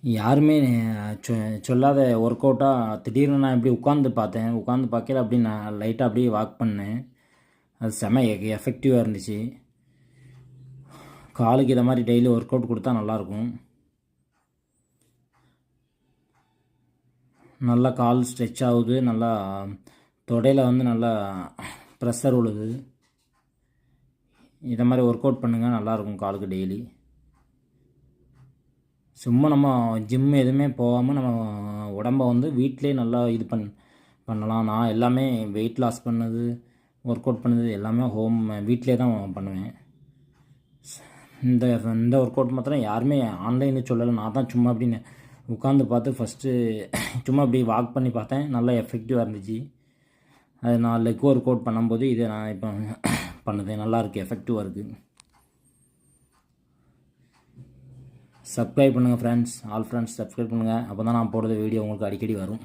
யாருமே சொ சொல்லாத ஒர்க் அவுட்டாக திடீர்னு நான் இப்படி உட்காந்து பார்த்தேன். உட்காந்து பார்க்கையில அப்படி நான் லைட்டாக அப்படியே வாக் பண்ணேன். அது செம எஃபெக்டிவாக இருந்துச்சு. காலுக்கு இதை மாதிரி டெய்லி ஒர்க் அவுட் கொடுத்தா நல்லாயிருக்கும். நல்லா கால் ஸ்ட்ரெச் ஆகுது, நல்லா தொடையில் வந்து நல்லா ப்ரெஷர் விழுது. இதை மாதிரி ஒர்க் அவுட் பண்ணுங்கள், நல்லாயிருக்கும் காலுக்கு டெய்லி. சும்மா நம்ம ஜிம் எதுவுமே போகாமல் நம்ம உடம்ப வந்து வீட்டிலே நல்லா இது பண்ணலாம். நான் எல்லாமே வெயிட் லாஸ் பண்ணது, ஒர்க் அவுட் பண்ணது எல்லாமே வீட்டிலே தான் பண்ணுவேன். இந்த இந்த ஒர்க் அவுட் மாத்திரம் யாருமே ஆன்லைனில் சொல்லலை. நான் தான் சும்மா அப்படின்னு உட்காந்து பார்த்து ஃபஸ்ட்டு சும்மா அப்படி வாக் பண்ணி பார்த்தேன். நல்லா எஃபெக்டிவாக இருந்துச்சு. அது நான் லெக் ஒர்க் அவுட் பண்ணும்போது இதை நான் இப்போ பண்ணுது நல்லாயிருக்கு, எஃபெக்டிவாக இருக்குது. சப்ஸ்கிரைப் பண்ணுங்கள் ஃப்ரெண்ட்ஸ், ஆல் ஃப்ரெண்ட்ஸ் சப்ஸ்கிரைப் பண்ணுங்கள். அப்போ தான் நான் போடுற வீடியோ உங்களுக்கு அடிக்கடி வரும்.